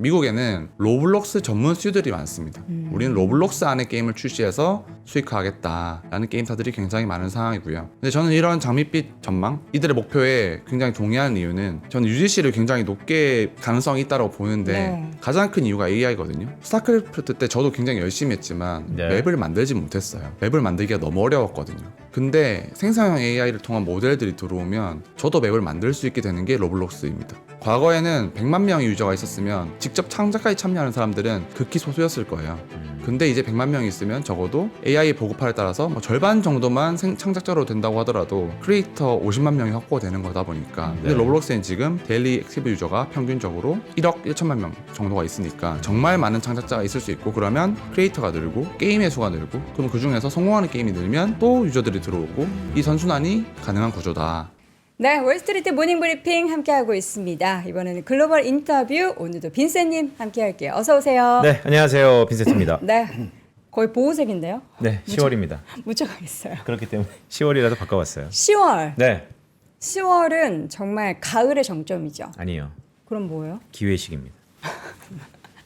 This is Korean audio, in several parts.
미국에는 로블록스 전문 스튜디오들이 많습니다. 우리는 로블록스 안에 게임을 출시해서 수익화하겠다라는 게임사들이 굉장히 많은 상황이고요. 근데 저는 이런 장밋빛 전망, 이들의 목표에 굉장히 동의하는 이유는 저는 UGC를 굉장히 높게 가능성이 있다고 보는데 네. 가장 큰 이유가 AI거든요. 스타크래프트 때 저도 굉장히 열심히 했지만 네. 맵을 만들지 못했어요. 맵을 만들기가 너무 어려웠거든요. 근데 생성형 AI를 통한 모델들이 들어오면 저도 맵을 만들 수 있게 되는 게 로블록스입니다. 과거에는 100만 명의 유저가 있었으면 직접 창작까지 참여하는 사람들은 극히 소수였을 거예요. 근데 이제 100만 명이 있으면 적어도 AI 보급화에 따라서 뭐 절반 정도만 창작자로 된다고 하더라도 크리에이터 50만 명이 확보되는 거다 보니까 근데 로블록스엔 지금 데일리 액티브 유저가 평균적으로 1억 1천만 명 정도가 있으니까 정말 많은 창작자가 있을 수 있고 그러면 크리에이터가 늘고 게임의 수가 늘고 그럼 그 중에서 성공하는 게임이 늘면 또 유저들이 들어오고 이 선순환이 가능한 구조다. 네, 월스트리트 모닝 브리핑 함께하고 있습니다. 이번에는 글로벌 인터뷰, 오늘도 빈센님 함께할게요. 어서 오세요. 네, 안녕하세요. 빈센트입니다. 네, 거의 보호색인데요. 네, 10월입니다. 묻혀가겠어요. 그렇기 때문에 10월이라도 바꿔봤어요. 10월. 네, 10월은 정말 가을의 정점이죠. 아니요. 그럼 뭐예요? 기회식입니다.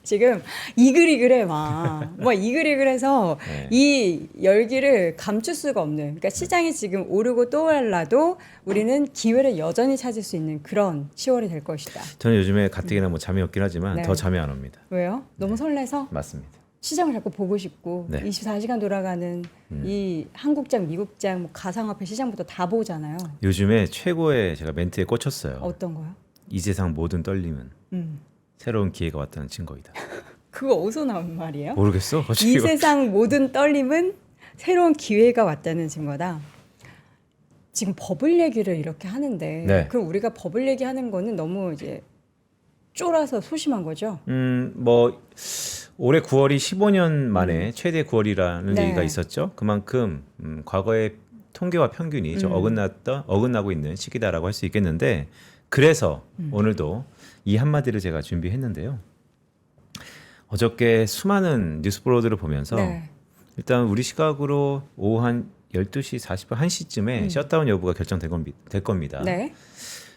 지금 이글이글해 막 이글이글해서 네. 이 열기를 감출 수가 없는. 그러니까 시장이 지금 오르고 또 올라도 우리는 기회를 여전히 찾을 수 있는 그런 10월이 될 것이다. 저는 요즘에 가뜩이나 뭐 잠이 없긴 하지만 네. 더 잠이 안 옵니다. 왜요? 너무 설레서 맞습니다. 시장을 자꾸 보고 싶고 네. 24시간 돌아가는 이 한국장, 미국장, 뭐 가상화폐 시장부터 다 보잖아요. 요즘에 최고의 제가 멘트에 꽂혔어요. 어떤 거요? 이 세상 모든 떨림은 음. 새로운 기회가 왔다는 증거이다. 그거 어디서 나온 말이에요? 모르겠어? 갑자기 이 이거- 세상 모든 떨림은 새로운 기회가 왔다는 증거다. 지금 버블 얘기를 이렇게 하는데 네. 그럼 우리가 버블 얘기하는 거는 너무 이제 쫄아서 소심한 거죠. 뭐 올해 9월이 15년 만에 최대 9월이라는 네. 얘기가 있었죠. 그만큼 과거의 통계와 평균이 좀 어긋나고 있는 시기다라고 할 수 있겠는데 그래서 오늘도 이 한마디를 제가 준비했는데요. 어저께 수많은 뉴스 브로드를 보면서 네. 일단 우리 시각으로 오후 한 12시 40분 1시쯤에 셧다운 여부가 될 겁니다. 네.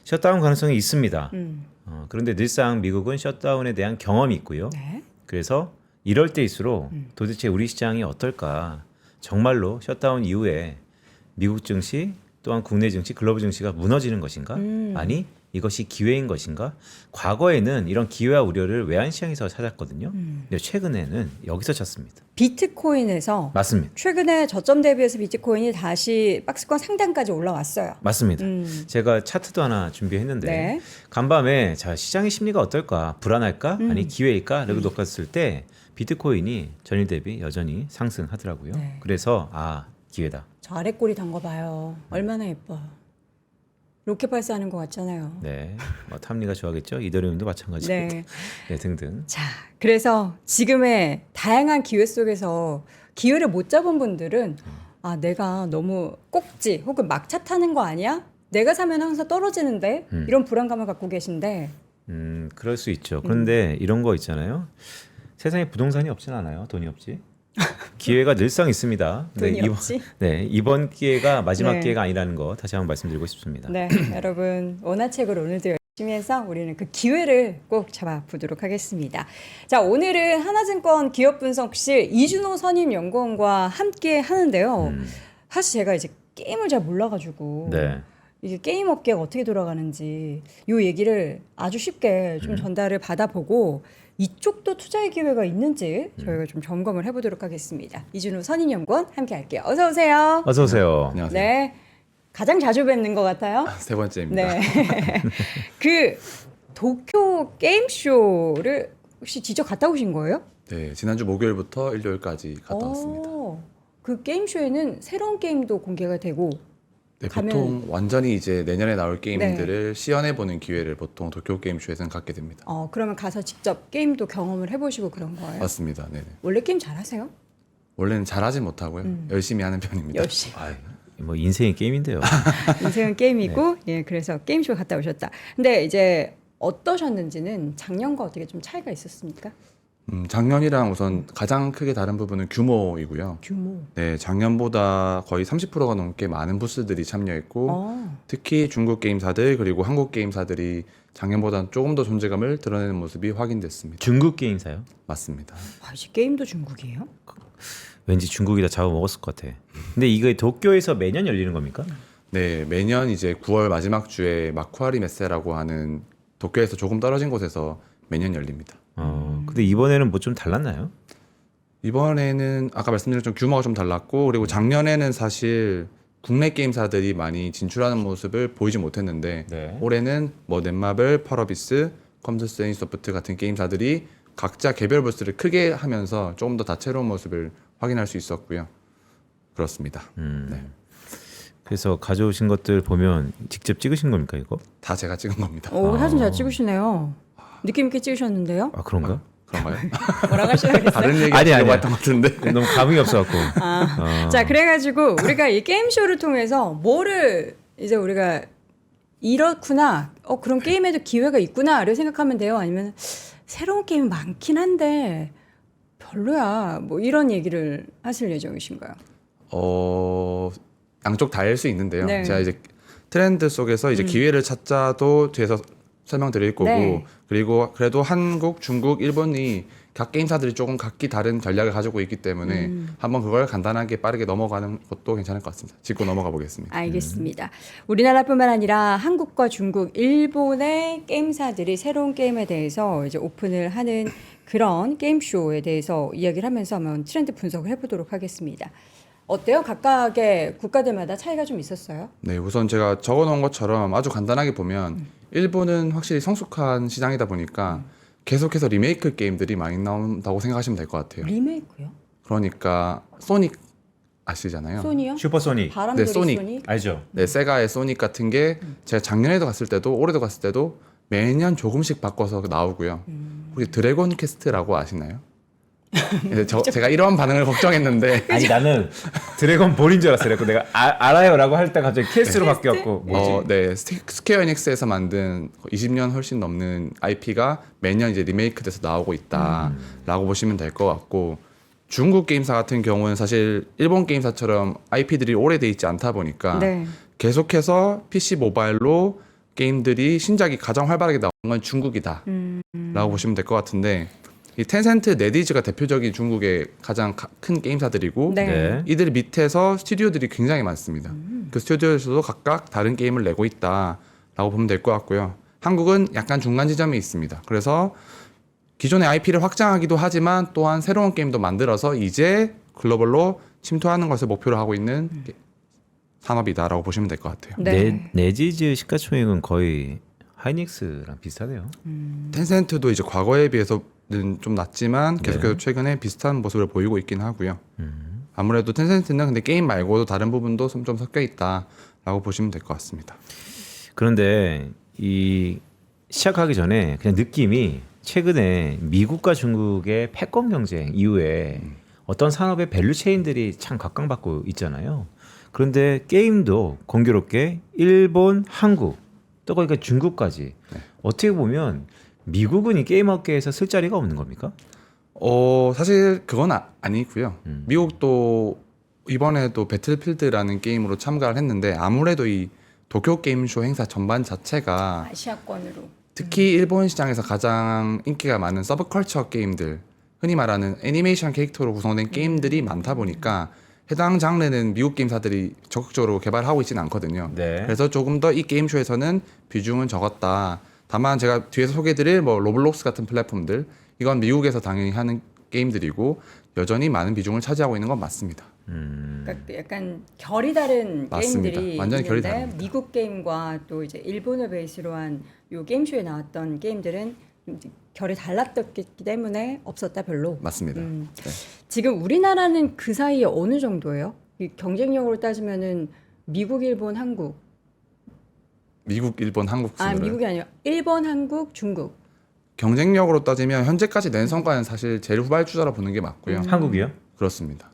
셧다운 가능성이 있습니다. 음. 그런데 늘상 미국은 셧다운에 대한 경험이 있고요. 네. 그래서 이럴 때일수록 도대체 우리 시장이 어떨까? 정말로 셧다운 이후에 미국 증시 또한 국내 증시, 글로벌 증시가 무너지는 것인가? 아니 이것이 기회인 것인가? 과거에는 이런 기회와 우려를 외환시장에서 찾았거든요. 근데 최근에는 여기서 찾습니다. 비트코인에서 맞습니다. 최근에 저점 대비해서 비트코인이 다시 박스권 상단까지 올라왔어요. 맞습니다. 제가 차트도 하나 준비했는데 네. 간밤에 자 시장의 심리가 어떨까? 불안할까? 아니 기회일까? 라고 놓았을 때 비트코인이 전일 대비 여전히 상승하더라고요. 네. 그래서 기회다. 저 아래 꼬리 단 거 봐요. 얼마나 예뻐. 로켓 발사하는 것 같잖아요. 네, 뭐 탐리가 좋아하겠죠. 이더리움도 마찬가지고, 네. 네, 등등. 자, 그래서 지금의 다양한 기회 속에서 기회를 못 잡은 분들은 내가 너무 꼭지 혹은 막차 타는 거 아니야? 내가 사면 항상 떨어지는데 이런 불안감을 갖고 계신데 그럴 수 있죠. 그런데 이런 거 있잖아요. 세상에 부동산이 없진 않아요. 돈이 없지. 기회가 늘상 있습니다. 돈이 없지? 이번 기회가 마지막 네. 기회가 아니라는 거 다시 한번 말씀드리고 싶습니다. 네, 여러분 원화책을 오늘도 열심히 해서 우리는 그 기회를 꼭 잡아보도록 하겠습니다. 자, 오늘은 하나증권 기업분석실 이준호 선임연구원과 함께 하는데요. 사실 제가 이제 게임을 잘 몰라가지고 네. 이게 게임 업계가 어떻게 돌아가는지 이 얘기를 아주 쉽게 좀 전달을 받아보고 이쪽도 투자의 기회가 있는지 저희가 좀 점검을 해보도록 하겠습니다. 이준호 선임연구원 함께 할게요. 어서 오세요. 어서 오세요. 안녕하세요. 네, 가장 자주 뵙는 것 같아요. 세 번째입니다. 네. 그 도쿄 게임쇼를 혹시 직접 갔다 오신 거예요? 네, 지난주 목요일부터 일요일까지 갔다 왔습니다. 그 게임쇼에는 새로운 게임도 공개가 되고 네, 가면- 보통 완전히 이제 내년에 나올 게임들을 시연해보는 기회를 보통 도쿄 게임쇼에서는 갖게 됩니다. 그러면 가서 직접 게임도 경험을 해보시고 그런 거예요? 맞습니다. 네. 원래 게임 잘하세요? 원래는 잘하진 못하고요. 열심히 하는 편입니다. 열심히. 뭐 인생의 게임인데요. 인생은 게임이고 예, 그래서 게임쇼 갔다 오셨다. 근데 이제 어떠셨는지는 작년과 어떻게 좀 차이가 있었습니까? 작년이랑 우선 가장 크게 다른 부분은 규모이고요. 규모. 네, 작년보다 거의 30%가 넘게 많은 부스들이 참여했고 어. 특히 중국 게임사들 그리고 한국 게임사들이 작년보다는 조금 더 존재감을 드러내는 모습이 확인됐습니다. 중국 게임사요? 맞습니다. 아, 이제 게임도 중국이에요? 왠지 중국이 다 잡아먹었을 것 같아. 근데 이게 도쿄에서 매년 열리는 겁니까? 네, 매년 이제 9월 마지막 주에 마쿠아리 메세라고 하는 도쿄에서 조금 떨어진 곳에서 매년 열립니다. 근데 이번에는 뭐 좀 달랐나요? 이번에는 아까 말씀드린 좀 규모가 좀 달랐고 그리고 작년에는 사실 국내 게임사들이 많이 진출하는 모습을 보이지 못했는데 네. 올해는 뭐 넷마블, 펄어비스, 컴퓨스 애니소프트 같은 게임사들이 각자 개별 부스를 크게 하면서 조금 더 다채로운 모습을 확인할 수 있었고요. 그렇습니다. 네. 그래서 가져오신 것들 보면 직접 찍으신 겁니까 이거? 다 제가 찍은 겁니다. 오, 사진 잘 찍으시네요. 느낌 있게 찍으셨는데요? 아 그런가? 그런가요? 뭐라고 하셔야겠어요? 다른 얘기 아니, 하려고 아니야. 했던 것 같은데. 너무 감흥이 없어갖고. 자, 그래가지고 우리가 이 게임쇼를 통해서 뭐를 이제 우리가 이렇구나, 그런 게임에도 기회가 있구나를 생각하면 돼요? 아니면 새로운 게임이 많긴 한데 별로야, 뭐 이런 얘기를 하실 예정이신가요? 양쪽 다일 수 있는데요. 네. 제가 이제 트렌드 속에서 이제 기회를 찾자도 뒤에서 설명드릴 거고 네. 그리고 그래도 한국, 중국, 일본이 각 게임사들이 조금 각기 다른 전략을 가지고 있기 때문에 한번 그걸 간단하게 빠르게 넘어가는 것도 괜찮을 것 같습니다. 짚고 넘어가 보겠습니다. 알겠습니다. 우리나라뿐만 아니라 한국과 중국, 일본의 게임사들이 새로운 게임에 대해서 이제 오픈을 하는 그런 게임쇼에 대해서 이야기를 하면서 한번 트렌드 분석을 해보도록 하겠습니다. 어때요? 각각의 국가들마다 차이가 좀 있었어요? 네, 우선 제가 적어놓은 것처럼 아주 간단하게 보면 일본은 확실히 성숙한 시장이다 보니까 계속해서 리메이크 게임들이 많이 나온다고 생각하시면 될 것 같아요. 리메이크요? 그러니까 소닉 아시잖아요. 소니요? 슈퍼소닉 바람돌이 네, 소닉. 소닉? 알죠? 네, 세가의 소닉 같은 게 제가 작년에도 갔을 때도 올해도 갔을 때도 매년 조금씩 바꿔서 나오고요. 혹시 드래곤 퀘스트라고 아시나요? 네, 제가 이런 반응을 걱정했는데 아니 나는 드래곤 볼인 줄 알았어. 그래서 내가 알아요라고 할 때 갑자기 캐스로 바뀌었고 뭐지? 네, 스퀘어 에닉스에서 만든 20년 훨씬 넘는 IP가 매년 이제 리메이크돼서 나오고 있다라고 보시면 될 것 같고 중국 게임사 같은 경우는 사실 일본 게임사처럼 IP들이 오래돼 있지 않다 보니까 네. 계속해서 PC 모바일로 게임들이 신작이 가장 활발하게 나오는 건 중국이다라고 보시면 될 것 같은데 이 텐센트, 네디즈가 대표적인 중국의 가장 큰 게임사들이고 네. 네. 이들 밑에서 스튜디오들이 굉장히 많습니다. 그 스튜디오에서도 각각 다른 게임을 내고 있다라고 보면 될 것 같고요. 한국은 약간 중간 지점이 있습니다. 그래서 기존의 IP를 확장하기도 하지만 또한 새로운 게임도 만들어서 이제 글로벌로 침투하는 것을 목표로 하고 있는 산업이다라고 보시면 될 것 같아요. 네. 네지즈 시가총액은 거의 하이닉스랑 비슷하네요. 텐센트도 이제 과거에 비해서는 좀 낮지만 계속해서 네. 최근에 비슷한 모습을 보이고 있긴 하고요. 아무래도 텐센트는 근데 게임 말고도 다른 부분도 좀 섞여 있다라고 보시면 될 것 같습니다. 그런데 이 시작하기 전에 그냥 느낌이 최근에 미국과 중국의 패권 경쟁 이후에 어떤 산업의 밸류 체인들이 참 각광받고 있잖아요. 그런데 게임도 공교롭게 일본, 한국 또 거기가 중국까지 어떻게 보면 미국은 이 게임 업계에서 쓸 자리가 없는 겁니까? 사실 그건 아니고요. 미국도 이번에도 배틀필드라는 게임으로 참가를 했는데 아무래도 이 도쿄 게임쇼 행사 전반 자체가 아시아권으로. 특히 일본 시장에서 가장 인기가 많은 서브컬처 게임들, 흔히 말하는 애니메이션 캐릭터로 구성된 게임들이 많다 보니까 해당 장르는 미국 게임사들이 적극적으로 개발하고 있지는 않거든요. 네. 그래서 조금 더 이 게임쇼에서는 비중은 적었다. 다만 제가 뒤에서 소개드릴 뭐 로블록스 같은 플랫폼들 이건 미국에서 당연히 하는 게임들이고 여전히 많은 비중을 차지하고 있는 건 맞습니다. 그러니까 약간 결이 다른 맞습니다. 게임들이 완전히 결이 있는데 다릅니다. 미국 게임과 또 이제 일본을 베이스로 한 요 게임쇼에 나왔던 게임들은 이제 결이 달랐기 때문에 없었다 별로. 맞습니다. 네. 네. 지금 우리나라는 그 사이에 어느 정도예요? 이 경쟁력으로 따지면은 미국, 일본, 한국. 미국, 일본, 한국 순으로요. 미국이 아니라 일본, 한국, 중국. 경쟁력으로 따지면 현재까지 낸 성과는 사실 제일 후발주자라 보는 게 맞고요. 한국이요? 그렇습니다.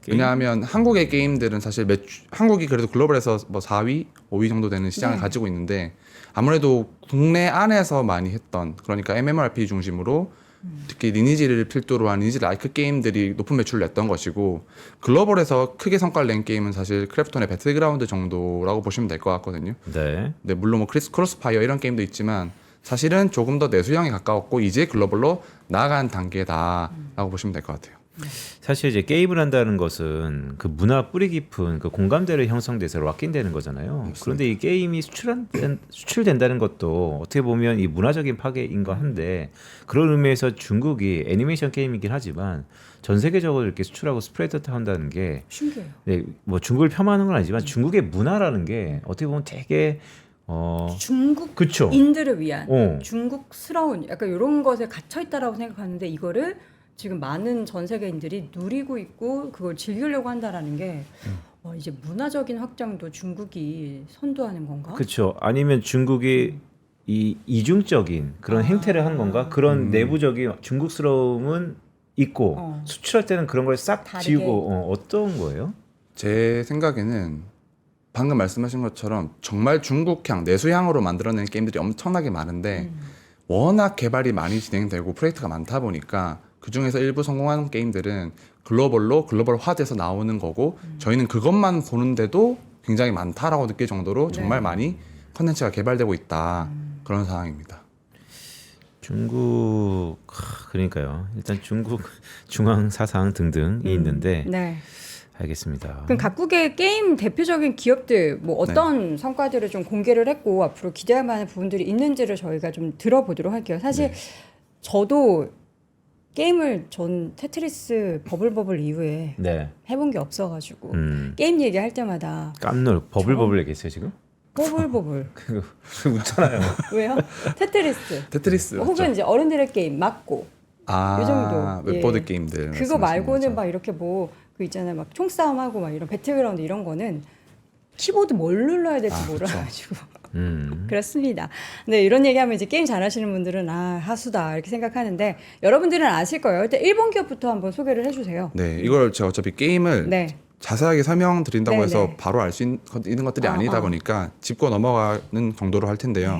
게임? 왜냐하면 한국의 게임들은 사실 한국이 그래도 글로벌에서 뭐 4위, 5위 정도 되는 시장을 네. 가지고 있는데 아무래도 국내 안에서 많이 했던 그러니까 MMORPG 중심으로 특히 리니지를 필두로 한 리니지 라이크 게임들이 높은 매출을 냈던 것이고 글로벌에서 크게 성과를 낸 게임은 사실 크래프톤의 배틀그라운드 정도라고 보시면 될 것 같거든요. 네. 네, 물론 뭐 크로스파이어 이런 게임도 있지만 사실은 조금 더 내수형에 가까웠고 이제 글로벌로 나아간 단계다라고 보시면 될 것 같아요. 사실 이제 게임을 한다는 것은 그 문화 뿌리 깊은 그 공감대를 형성돼서 락인되는 거잖아요. 그런데 이 게임이 수출된다는 것도 어떻게 보면 이 문화적인 파괴인가 한데 그런 의미에서 중국이 애니메이션 게임이긴 하지만 전 세계적으로 이렇게 수출하고 스프레드 한다는 게 신기해요. 네, 뭐 중국을 폄하하는 건 아니지만 중국의 문화라는 게 어떻게 보면 되게 그쵸. 중국인들을 위한 중국스러운 약간 이런 것에 갇혀 있다라고 생각하는데 이거를 지금 많은 전 세계인들이 누리고 있고 그걸 즐기려고 한다라는 게 이제 문화적인 확장도 중국이 선도하는 건가? 그렇죠. 아니면 중국이 이 이중적인 그런 행태를 한 건가? 그런 내부적인 중국스러움은 있고 수출할 때는 그런 걸 싹 지우고 어떤 거예요? 제 생각에는 방금 말씀하신 것처럼 정말 중국향, 내수향으로 만들어낸 게임들이 엄청나게 많은데 워낙 개발이 많이 진행되고 프로젝트가 많다 보니까 그중에서 일부 성공하는 게임들은 글로벌화돼서 나오는 거고 저희는 그것만 보는데도 굉장히 많다라고 느낄 정도로 정말 많이 컨텐츠가 개발되고 있다. 그런 상황입니다. 그러니까요. 일단 중국 중앙 사상 등등이 있는데 네. 알겠습니다. 그럼 각국의 게임 대표적인 기업들 뭐 어떤 성과들을 좀 공개를 했고 앞으로 기대할 만한 부분들이 있는지를 저희가 좀 들어보도록 할게요. 사실 저도 게임을 전 테트리스 버블 이후에 해본 게 없어가지고 게임 얘기할 때마다 깜놀 버블 얘기했어요 지금? 버블 그거 웃잖아요. 왜요? 테트리스 혹은 이제 어른들의 게임 맞고 이 정도 웹보드 게임들 그거 말고는 막 이렇게 뭐 그 있잖아요 막 총싸움하고 막 이런 배틀그라운드 이런 거는 키보드 뭘 눌러야 될지 몰라가지고 그렇습니다. 네, 이런 얘기하면 이제 게임 잘하시는 분들은 하수다 이렇게 생각하는데 여러분들은 아실 거예요. 일단 일본 기업부터 한번 소개를 해주세요. 네, 이걸 제가 어차피 게임을 자세하게 설명드린다고 해서 바로 알 수 있는 것들이 아니다 보니까 짚고 넘어가는 정도로 할 텐데요.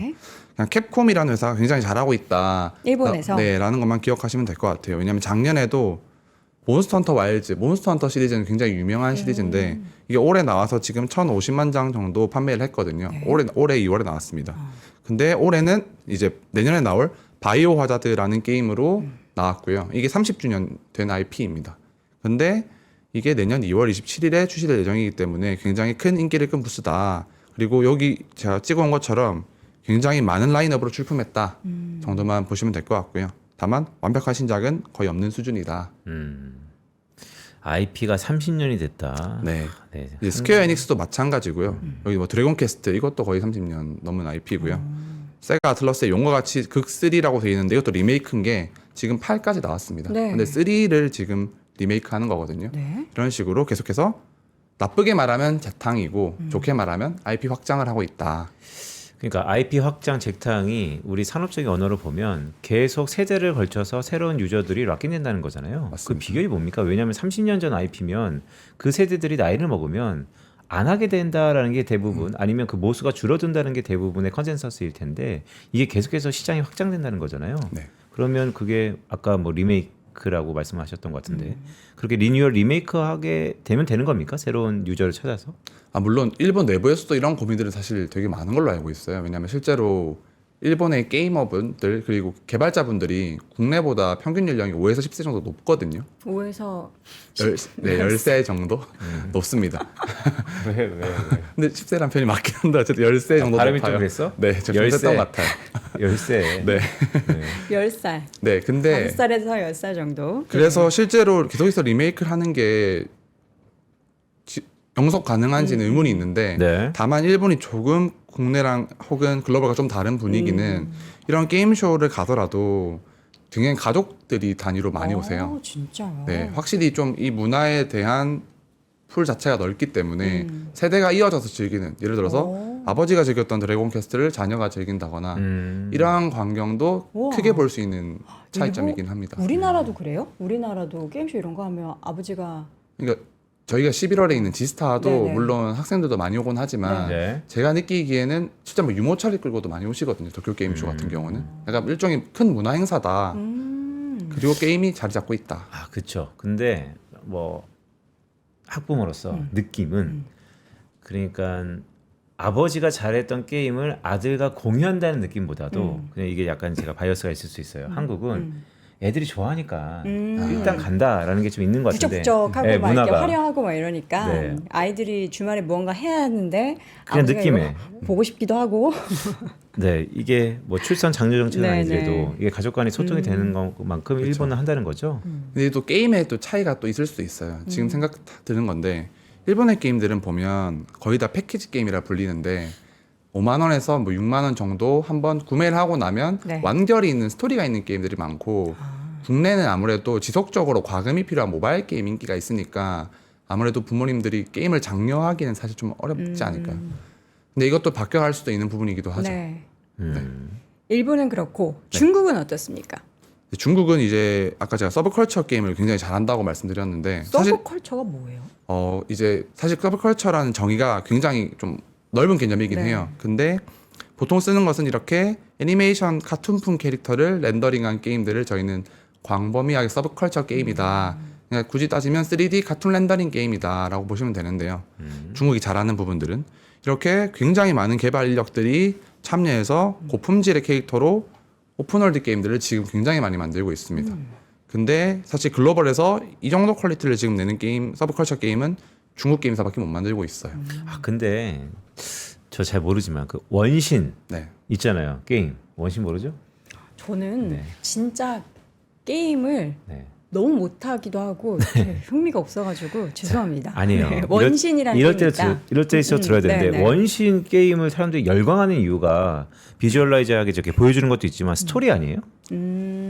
그냥 캡콤이라는 회사가 굉장히 잘하고 있다. 일본에서. 라는 것만 기억하시면 될 것 같아요. 왜냐하면 작년에도 몬스터 헌터 와일즈, 몬스터 헌터 시리즈는 굉장히 유명한 시리즈인데 이게 올해 나와서 지금 1,050만 장 정도 판매를 했거든요. 올해 2월에 나왔습니다. 근데 올해는 이제 내년에 나올 바이오 하자드라는 게임으로 나왔고요. 이게 30주년 된 IP입니다. 근데 이게 내년 2월 27일에 출시될 예정이기 때문에 굉장히 큰 인기를 끈 부스다. 그리고 여기 제가 찍어온 것처럼 굉장히 많은 라인업으로 출품했다 정도만 보시면 될 것 같고요. 다만 완벽한 신작은 거의 없는 수준이다. IP가 30년이 됐다. 네. 이제 스퀘어 에닉스도 마찬가지고요. 여기 뭐 드래곤 퀘스트 이것도 거의 30년 넘은 IP고요. 세가 아틀러스의 용과 같이 극3라고 되어 있는데 이것도 리메이크인 게 지금 8까지 나왔습니다. 근데 3를 지금 리메이크하는 거거든요. 이런 식으로 계속해서 나쁘게 말하면 재탕이고 좋게 말하면 IP 확장을 하고 있다. 그러니까 IP 확장 재탕이 우리 산업적인 언어로 보면 계속 세대를 걸쳐서 새로운 유저들이 락인된다는 거잖아요. 맞습니다. 그 비결이 뭡니까? 왜냐하면 30년 전 IP면 그 세대들이 나이를 먹으면 안 하게 된다라는 게 대부분 아니면 그 모수가 줄어든다는 게 대부분의 컨센서스일 텐데 이게 계속해서 시장이 확장된다는 거잖아요. 그러면 그게 아까 뭐 리메이크라고 말씀하셨던 것 같은데 그렇게 리메이크하게 되면 되는 겁니까? 새로운 유저를 찾아서? 물론 일본 내부에서도 이런 고민들은 사실 되게 많은 걸로 알고 있어요. 왜냐하면 실제로 일본의 게이머분들 그리고 개발자분들이 국내보다 평균 연령이 5에서 10세 정도 높거든요. 5에서 10세 정도 높습니다. 왜? 근데 10세란 표현이 맞긴 한데 어쨌든 10세 정도 발음이 높아요. 좀 그랬어? 네, 좀 했던 것 같아요. 10세. 네. 10살. 네, 근데 5살에서 10살 정도. 그래서 실제로 계속해서 리메이크를 하는 게 영속 가능한지는 의문이 있는데 다만 일본이 조금 국내랑 혹은 글로벌과 좀 다른 분위기는 이런 게임쇼를 가더라도 굉장히 가족들이 단위로 많이 오세요. 진짜요? 네, 확실히 좀 이 문화에 대한 풀 자체가 넓기 때문에 세대가 이어져서 즐기는 예를 들어서 아버지가 즐겼던 드래곤 퀘스트를 자녀가 즐긴다거나 이러한 광경도 크게 볼 수 있는 차이점이긴 합니다. 우리나라도 그래요? 우리나라도 게임쇼 이런 거 하면 아버지가 그러니까 저희가 11월에 있는 지스타도 물론 학생들도 많이 오곤 하지만 제가 느끼기에는 진짜 뭐 유모차를 끌고도 많이 오시거든요. 도쿄 게임쇼 같은 경우는. 그러니까 일종의 큰 문화 행사다. 그리고 게임이 자리 잡고 있다. 아, 그렇죠. 근데 뭐 학부모로서 느낌은 그러니까 아버지가 잘했던 게임을 아들과 공유한다는 느낌보다도 그냥 이게 약간 제가 바이어스가 있을 수 있어요. 한국은 애들이 좋아하니까 일단 간다라는 게 좀 있는 것 같은데. 부적부적하고 네, 막 이렇게 문화가. 화려하고 막 이러니까 네. 아이들이 주말에 무언가 해야 하는데 그냥 아버지가 느낌에. 이거 보고 싶기도 하고 네, 이게 뭐 출산 장려 정책은 네, 아니더라도 네. 이게 가족 간의 소통이 되는 것만큼 일본은 한다는 거죠. 근데 또 게임에 또 차이가 또 있을 수도 있어요. 지금 생각 드는 건데 일본의 게임들은 보면 거의 다 패키지 게임이라 불리는데 5만 원에서 뭐 6만 원 정도 한번 구매를 하고 나면 네. 완결이 있는 스토리가 있는 게임들이 많고 국내는 아무래도 지속적으로 과금이 필요한 모바일 게임 인기가 있으니까 아무래도 부모님들이 게임을 장려하기는 사실 좀 어렵지 않을까요? 근데 이것도 바뀌어갈 수도 있는 부분이기도 하죠. 네. 음. 일본은 그렇고 중국은 어떻습니까? 중국은 이제 아까 제가 서브컬처 게임을 굉장히 잘한다고 말씀드렸는데 사실 서브컬처가 뭐예요? 이제 사실 서브컬처라는 정의가 굉장히 좀 넓은 개념이긴 네. 해요. 근데 보통 쓰는 것은 이렇게 애니메이션 카툰풍 캐릭터를 렌더링한 게임들을 저희는 광범위하게 서브컬처 게임이다. 그냥 굳이 따지면 3D 카툰 렌더링 게임이다라고 보시면 되는데요. 중국이 잘하는 부분들은 이렇게 굉장히 많은 개발 인력들이 참여해서 고품질의 캐릭터로 오픈월드 게임들을 지금 굉장히 많이 만들고 있습니다. 근데 사실 글로벌에서 이 정도 퀄리티를 지금 내는 게임, 서브컬처 게임은 중국 게임사밖에 못 만들고 있어요. 아, 근데 저 잘 모르지만 그 원신 네. 있잖아요. 게임. 원신 모르죠? 저는 네. 진짜 게임을 네. 너무 못하기도 하고 이렇게 흥미가 없어가지고 죄송합니다. 아니에요. 네, 원신이라는 이럴 게임이 때 있다. 이럴 때있어 들어야 되는데 네, 네. 원신 게임을 사람들이 열광하는 이유가 비주얼라이즈하게 저렇게 보여주는 것도 있지만 스토리 아니에요?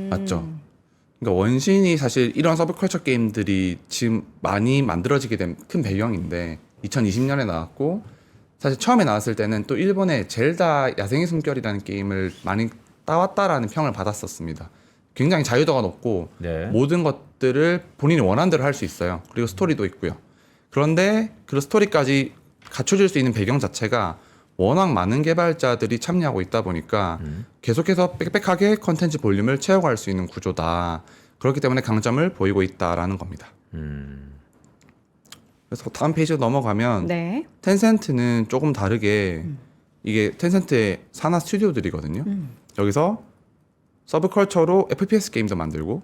맞죠. 그러니까 원신이 사실 이런 서브컬처 게임들이 지금 많이 만들어지게 된 큰 배경인데 2020년에 나왔고 사실 처음에 나왔을 때는 또 일본의 젤다 야생의 숨결이라는 게임을 많이 따왔다라는 평을 받았었습니다. 굉장히 자유도가 높고 네. 모든 것들을 본인이 원하는 대로 할 수 있어요. 그리고 스토리도 있고요. 그런데 그 스토리까지 갖춰질 수 있는 배경 자체가 워낙 많은 개발자들이 참여하고 있다 보니까 계속해서 빽빽하게 컨텐츠 볼륨을 채워갈 수 있는 구조다. 그렇기 때문에 강점을 보이고 있다라는 겁니다. 그래서 다음 페이지로 넘어가면 네. 텐센트는 조금 다르게 이게 텐센트의 산하 스튜디오들이거든요. 여기서 서브컬처로 FPS 게임도 만들고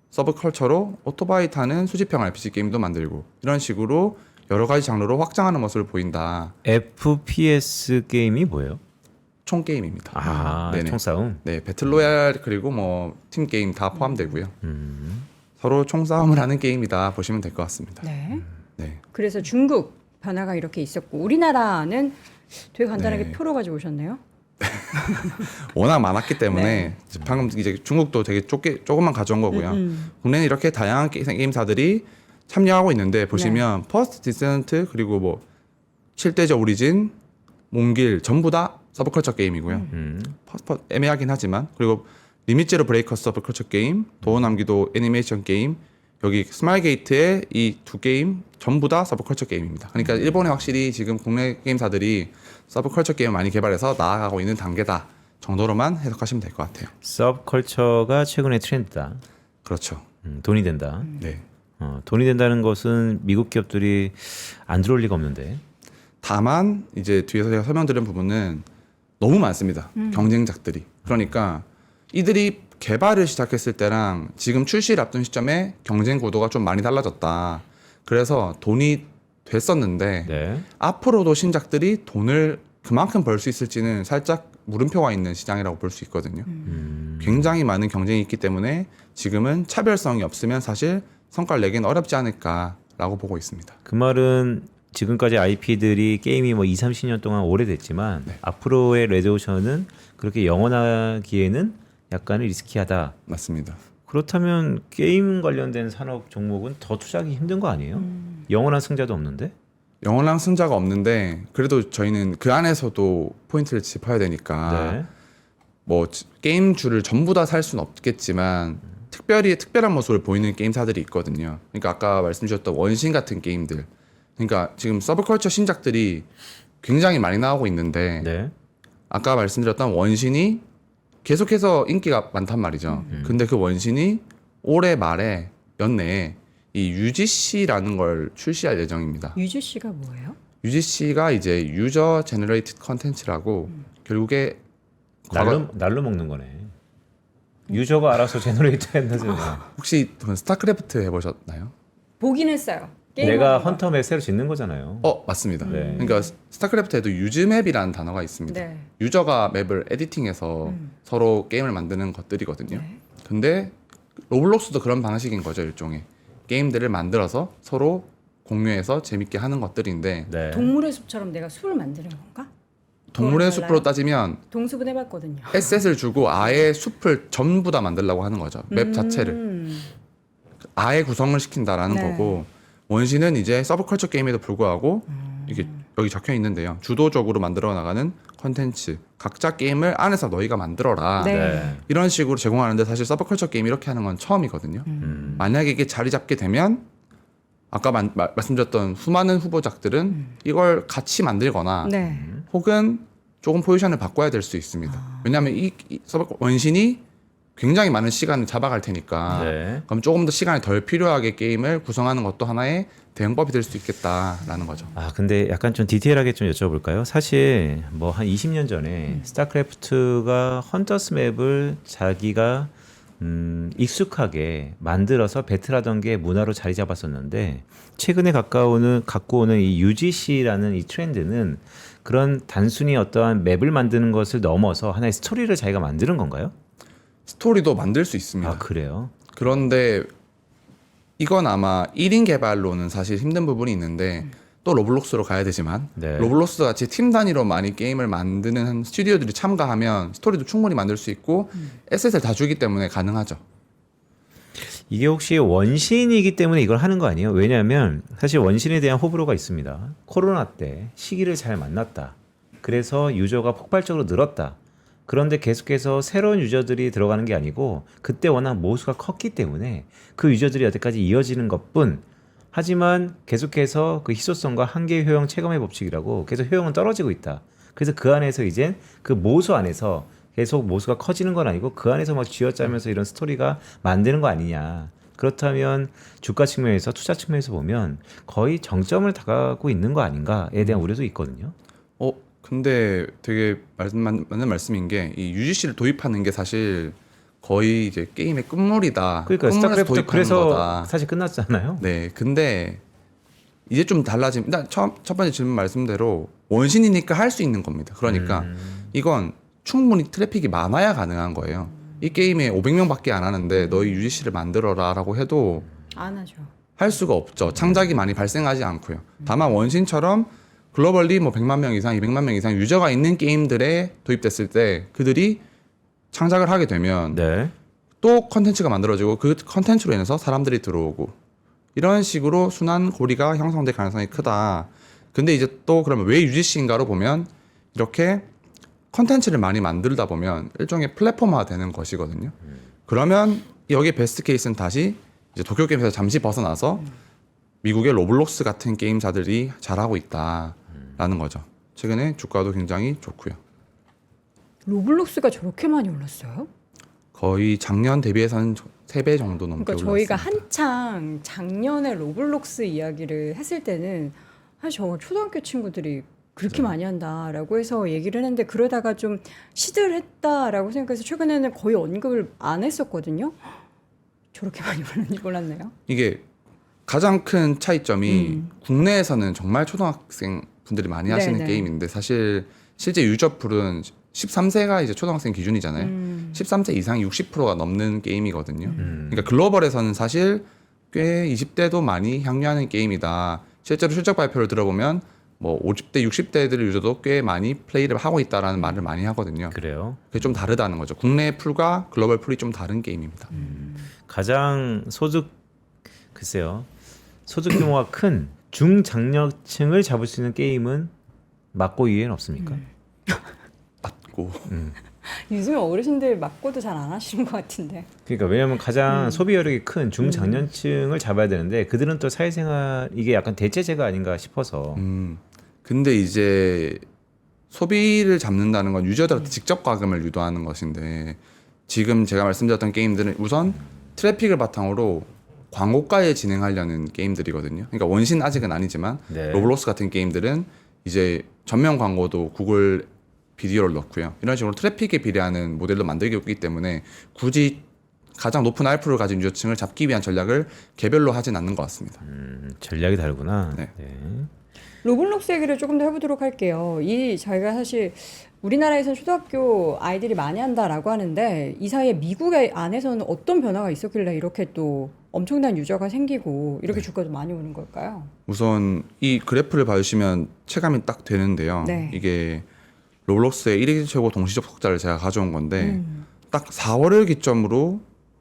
서브컬처로 오토바이 타는 수집형 RPG 게임도 만들고 이런 식으로 여러 가지 장르로 확장하는 모습을 보인다. FPS 게임이 뭐예요? 총 게임입니다. 아, 네네. 총싸움. 네, 배틀로얄 그리고 뭐 팀 게임 다 포함되고요. 서로 총싸움을 하는 게임이다 보시면 될 것 같습니다. 네. 네. 그래서 중국 변화가 이렇게 있었고 우리나라는 되게 간단하게 네. 표로 가지고 오셨네요. 워낙 많았기 때문에 네. 방금 이제 중국도 되게 조금만 가져온 거고요. 국내는 이렇게 다양한 게임사들이 참여하고 있는데 보시면 퍼스트 디센트 그리고 뭐 7대저 오리진, 몽길 전부 다 서브컬처 게임이고요. 애매하긴 하지만 그리고 리밋제로 브레이커 서브컬처 게임, 도어남기도 애니메이션 게임, 여기 스마일게이트의 이 두 게임 전부 다 서브컬처 게임입니다. 그러니까 일본에 확실히 지금 국내 게임사들이 서브컬처 게임을 많이 개발해서 나아가고 있는 단계다 정도로만 해석하시면 될 것 같아요. 서브컬처가 최근의 트렌드다. 그렇죠. 돈이 된다. 네. 돈이 된다는 것은 미국 기업들이 안 들어올 리가 없는데. 다만 이제 뒤에서 제가 설명드린 부분은 너무 많습니다. 경쟁작들이. 그러니까 이들이 개발을 시작했을 때랑 지금 출시를 앞둔 시점에 경쟁 구도가 좀 많이 달라졌다. 그래서 돈이 됐었는데 네. 앞으로도 신작들이 돈을 그만큼 벌 수 있을지는 살짝 물음표가 있는 시장이라고 볼 수 있거든요. 굉장히 많은 경쟁이 있기 때문에 지금은 차별성이 없으면 사실 성과를 내기는 어렵지 않을까라고 보고 있습니다. 그 말은 지금까지 IP들이 게임이 뭐 20, 30년 동안 오래됐지만 네. 앞으로의 레드오션은 그렇게 영원하기에는 약간 리스키하다. 맞습니다. 그렇다면 게임 관련된 산업 종목은 더 투자하기 힘든 거 아니에요? 영원한 승자도 없는데? 영원한 승자가 없는데 그래도 저희는 그 안에서도 포인트를 짚어야 되니까 네. 뭐 게임주를 전부 다 살 수는 없겠지만 특별한 모습을 보이는 게임사들이 있거든요. 그러니까 아까 말씀 주셨던 원신 같은 게임들. 그러니까 지금 서브컬처 신작들이 굉장히 많이 나오고 있는데 네. 아까 말씀드렸던 원신이 계속해서 인기가 많단 말이죠. 근데 그 원신이 올해 말에 연내에 이 UGC라는 걸 출시할 예정입니다. UGC가 뭐예요? UGC가 이제 유저 제너레이티드 컨텐츠라고 결국에 날로 먹는 거네. 유저가 알아서 제너레이트 한다잖아. 혹시 스타크래프트 해보셨나요? 보긴 했어요. 내가 게임하는 거. 헌터 맵 새로 짓는 거잖아요. 맞습니다. 네. 그러니까 스타크래프트에도 유즈맵이라는 단어가 있습니다. 네. 유저가 맵을 에디팅해서 서로 게임을 만드는 것들이거든요. 네. 근데 로블록스도 그런 방식인 거죠, 일종의. 게임들을 만들어서 서로 공유해서 재밌게 하는 것들인데 네. 동물의 숲처럼 내가 숲을 만드는 건가? 동물의 그건 숲으로 달라요? 따지면 동숲은 해봤거든요. 에셋을 주고 아예 숲을 전부 다 만들려고 하는 거죠. 맵 자체를. 아예 구성을 시킨다라는 네. 거고 원신은 이제 서브컬처 게임에도 불구하고 이게 여기 적혀 있는데요. 주도적으로 만들어 나가는 컨텐츠 각자 게임을 안에서 너희가 만들어라. 네. 네. 이런 식으로 제공하는데 사실 서브컬처 게임 이렇게 하는 건 처음이거든요. 만약에 이게 자리 잡게 되면 아까 말씀드렸던 수많은 후보작들은 이걸 같이 만들거나 네. 혹은 조금 포지션을 바꿔야 될 수 있습니다. 왜냐하면 이 원신이 굉장히 많은 시간을 잡아갈 테니까 네. 그럼 조금 더 시간이 덜 필요하게 게임을 구성하는 것도 하나의 대응법이 될 수 있겠다라는 거죠. 아 근데 약간 좀 디테일하게 좀 여쭤볼까요? 사실 뭐 한 20년 전에 스타크래프트가 헌터스 맵을 자기가 익숙하게 만들어서 배틀하던 게 문화로 자리 잡았었는데 최근에 갖고 오는 이 UGC라는 이 트렌드는 그런 단순히 어떠한 맵을 만드는 것을 넘어서 하나의 스토리를 자기가 만드는 건가요? 스토리도 만들 수 있습니다. 아 그래요? 그런데 이건 아마 1인 개발로는 사실 힘든 부분이 있는데 또 로블록스로 가야 되지만 네. 로블록스 같이 팀 단위로 많이 게임을 만드는 스튜디오들이 참가하면 스토리도 충분히 만들 수 있고 에셋을 다 주기 때문에 가능하죠. 이게 혹시 원신이기 때문에 이걸 하는 거 아니에요? 왜냐하면 사실 원신에 대한 호불호가 있습니다. 코로나 때 시기를 잘 만났다. 그래서 유저가 폭발적으로 늘었다. 그런데 계속해서 새로운 유저들이 들어가는 게 아니고 그때 워낙 모수가 컸기 때문에 그 유저들이 여태까지 이어지는 것뿐 하지만 계속해서 그 희소성과 한계 효용 체감의 법칙이라고 계속 효용은 떨어지고 있다. 그래서 그 안에서 이제 그 모수 안에서 계속 모수가 커지는 건 아니고 그 안에서 막 쥐어짜면서 이런 스토리가 만드는 거 아니냐. 그렇다면 주가 측면에서 투자 측면에서 보면 거의 정점을 다가가고 있는 거 아닌가에 대한 우려도 있거든요. 근데 되게 맞는 말씀인 게 이 UGC를 도입하는 게 사실 거의 이제 게임의 끝물이다. 그러니까 끝물에서 스타크래프트 도입하는 그래서 거다. 사실 끝났잖아요. 네, 근데 이제 좀 달라짐. 일단 첫 번째 질문 말씀대로 원신이니까 할 수 있는 겁니다. 그러니까 이건 충분히 트래픽이 많아야 가능한 거예요. 이 게임에 500명밖에 안 하는데 너희 UGC를 만들어라라고 해도 안 하죠. 할 수가 없죠. 창작이 많이 발생하지 않고요. 다만 원신처럼 글로벌리 뭐 100만 명 이상, 200만 명 이상 유저가 있는 게임들에 도입됐을 때 그들이 창작을 하게 되면 네. 또 컨텐츠가 만들어지고 그 컨텐츠로 인해서 사람들이 들어오고 이런 식으로 순환 고리가 형성될 가능성이 크다. 근데 이제 또 그러면 왜 UGC인가로 보면 이렇게 컨텐츠를 많이 만들다 보면 일종의 플랫폼화 되는 것이거든요. 그러면 여기에 베스트 케이스는 다시 이제 도쿄 게임에서 잠시 벗어나서 미국의 로블록스 같은 게임사들이 잘하고 있다라는 거죠. 최근에 주가도 굉장히 좋고요. 로블록스가 저렇게 많이 올랐어요? 거의 작년 대비해서는 3배 정도 넘게 그러니까 올랐습니다. 저희가 한창 작년에 로블록스 이야기를 했을 때는 사실 저 초등학교 친구들이 그렇게 많이 한다라고 해서 얘기를 했는데 그러다가 좀 시들했다라고 생각해서 최근에는 거의 언급을 안 했었거든요. 저렇게 많이 올랐는지 몰랐네요. 이게 가장 큰 차이점이 국내에서는 정말 초등학생 분들이 많이 하시는 네네. 게임인데 사실 실제 유저풀은 13세가 이제 초등학생 기준이잖아요. 13세 이상이 60%가 넘는 게임이거든요. 그러니까 글로벌에서는 사실 꽤 20대도 많이 향유하는 게임이다. 실제로 실적 발표를 들어보면 뭐 50대, 60대들 유저도 꽤 많이 플레이를 하고 있다라는 말을 많이 하거든요. 그래요. 그게 좀 다르다는 거죠. 국내 풀과 글로벌 풀이 좀 다른 게임입니다. 가장 글쎄요. 소득 규모가 큰 중장년층을 잡을 수 있는 게임은 맞고 이외엔 없습니까? 맞고 요즘 어르신들 맞고도 잘 안 하시는 것 같은데. 그러니까 왜냐하면 가장 소비 여력이 큰 중장년층을 잡아야 되는데 그들은 또 사회생활 이게 약간 대체제가 아닌가 싶어서 근데 이제 소비를 잡는다는 건 유저들한테 직접 과금을 유도하는 것인데 지금 제가 말씀드렸던 게임들은 우선 트래픽을 바탕으로 광고까지 진행하려는 게임들이거든요. 그러니까 원신 아직은 아니지만 네. 로블록스 같은 게임들은 이제 전면 광고도 구글 비디오를 넣고요. 이런 식으로 트래픽에 비례하는 모델도 만들고 있기 때문에 굳이 가장 높은 RP를 가진 유저층을 잡기 위한 전략을 개별로 하진 않는 것 같습니다. 전략이 다르구나. 네. 로블록스 얘기를 조금 더 해보도록 할게요. 이 저희가 사실 우리나라에서는 초등학교 아이들이 많이 한다라고 하는데 이 사이에 미국 안에서는 어떤 변화가 있었길래 이렇게 또 엄청난 유저가 생기고 이렇게 주가도 많이 오른 걸까요? 우선 이 그래프를 봐주시면 체감이 딱 되는데요. 네. 이게 로블록스의 1위 최고 동시 접속자를 제가 가져온 건데 딱 4월을 기점으로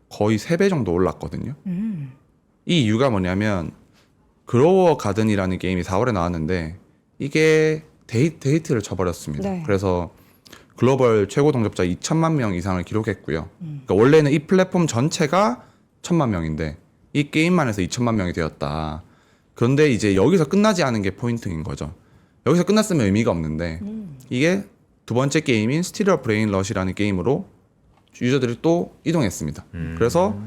거의 3배 정도 올랐거든요. 이 이유가 뭐냐면 그로워 가든이라는 게임이 4월에 나왔는데 이게 데이트를 쳐버렸습니다. 네. 그래서 글로벌 최고 동접자 2천만 명 이상을 기록했고요. 그러니까 원래는 이 플랫폼 전체가 1천만 명인데 이 게임만 해서 2천만 명이 되었다. 그런데 이제 여기서 끝나지 않은 게 포인트인 거죠. 여기서 끝났으면 의미가 없는데 이게 두 번째 게임인 스티리어 브레인 러시라는 게임으로 유저들이 또 이동했습니다. 그래서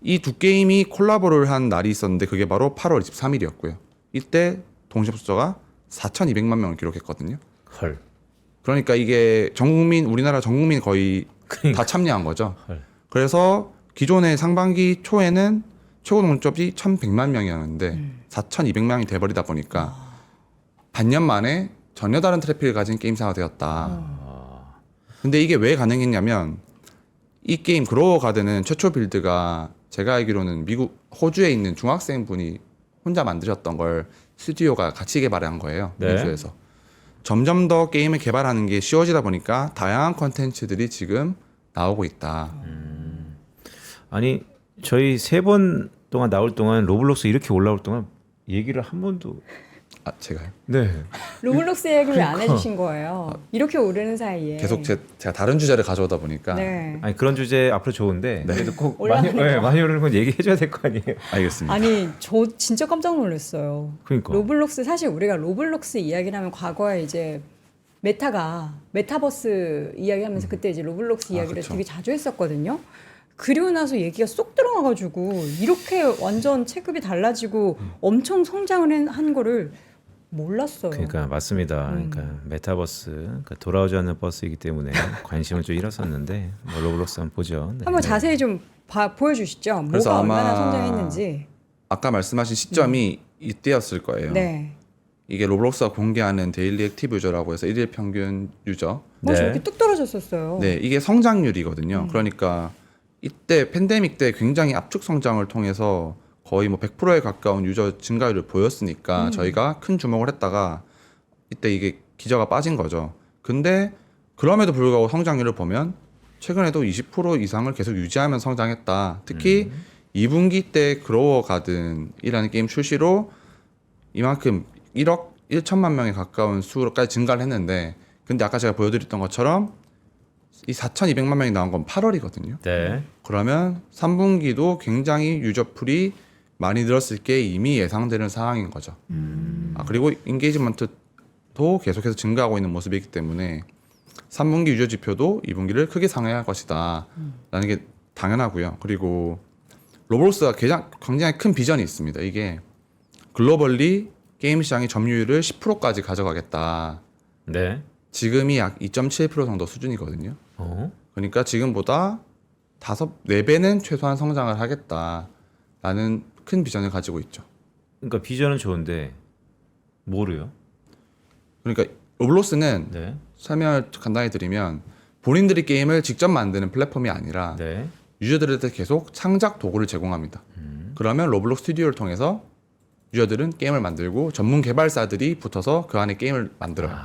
이 두 게임이 콜라보를 한 날이 있었는데 그게 바로 8월 23일이었고요. 이때 동시 접속자가 4,200만 명을 기록했거든요. 헐. 그러니까 이게 우리나라 전 국민 거의 다 참여한 거죠. 헐. 그래서 기존의 상반기 초에는 최고 동접이 1,100만 명이었는데 4,200명이 돼버리다 보니까 반년 만에 전혀 다른 트래픽을 가진 게임사가 되었다. 근데 이게 왜 가능했냐면 이 게임 그로워 가든은 최초 빌드가 제가 알기로는 호주에 있는 중학생분이 혼자 만드셨던 걸 스튜디오가 같이 개발한 거예요. 네. 호주에서. 점점 더 게임을 개발하는 게 쉬워지다 보니까 다양한 컨텐츠들이 지금 나오고 있다. 아니 저희 3번 동안 나올 동안 로블록스 이렇게 올라올 동안 얘기를 한 번도 아, 제가요? 네. 로블록스 얘기를 왜 안 그러니까. 해주신 거예요? 이렇게 오르는 사이에 계속 제가 다른 주제를 가져오다 보니까 네. 아니 그런 주제 앞으로 좋은데 그래도 꼭 올라가는 많이 거. 많이 오르는 건 얘기해줘야 될 거 아니에요. 알겠습니다. 아니 저 진짜 깜짝 놀랐어요. 그러니까. 로블록스 사실 우리가 로블록스 이야기를 하면 과거에 이제 메타버스 이야기하면서 그때 이제 로블록스 이야기를 그쵸. 되게 자주 했었거든요. 그리고 나서 얘기가 쏙 들어가가지고 이렇게 완전 체급이 달라지고 엄청 성장을 한 거를 몰랐어요. 그러니까 맞습니다. 그러니까 메타버스, 그러니까 돌아오지 않는 버스이기 때문에 관심을 좀 잃었었는데 뭐 로블록스 한번 보죠. 네. 한번 자세히 좀 보여주시죠. 그래서 뭐가 아마 얼마나 성장했는지. 아까 말씀하신 시점이 이때였을 거예요. 네. 이게 로블록스가 공개하는 데일리 액티브 유저라고 해서 1일 평균 유저. 뭐 네. 저렇게 뚝 떨어졌었어요. 네, 이게 성장률이거든요. 그러니까 이때 팬데믹 때 굉장히 압축 성장을 통해서 거의 뭐 100%에 가까운 유저 증가율을 보였으니까 저희가 큰 주목을 했다가 이때 이게 기저가 빠진 거죠. 근데 그럼에도 불구하고 성장률을 보면 최근에도 20% 이상을 계속 유지하면 성장했다. 특히 2분기 때 그로워 가든이라는 게임 출시로 이만큼 1억 1천만 명에 가까운 수로까지 증가를 했는데 근데 아까 제가 보여드렸던 것처럼 이 4,200만 명이 나온 건 8월이거든요. 네. 그러면 3분기도 굉장히 유저풀이 많이 늘었을 게 이미 예상되는 상황인 거죠. 그리고 인게이지먼트도 계속해서 증가하고 있는 모습이기 때문에 3분기 유저 지표도 2분기를 크게 상회할 것이다 라는 게 당연하고요. 그리고 로블록스가 굉장히 큰 비전이 있습니다. 이게 글로벌리 게임 시장의 점유율을 10%까지 가져가겠다. 네. 지금이 약 2.7% 정도 수준이거든요. 그러니까 지금보다 4배는 최소한 성장을 하겠다라는 큰 비전을 가지고 있죠. 그러니까 비전은 좋은데 뭐로요? 그러니까 로블록스는 네. 설명을 간단히 드리면 본인들이 게임을 직접 만드는 플랫폼이 아니라 네. 유저들한테 계속 창작 도구를 제공합니다. 그러면 로블록스 스튜디오를 통해서 유저들은 게임을 만들고 전문 개발사들이 붙어서 그 안에 게임을 만들어요.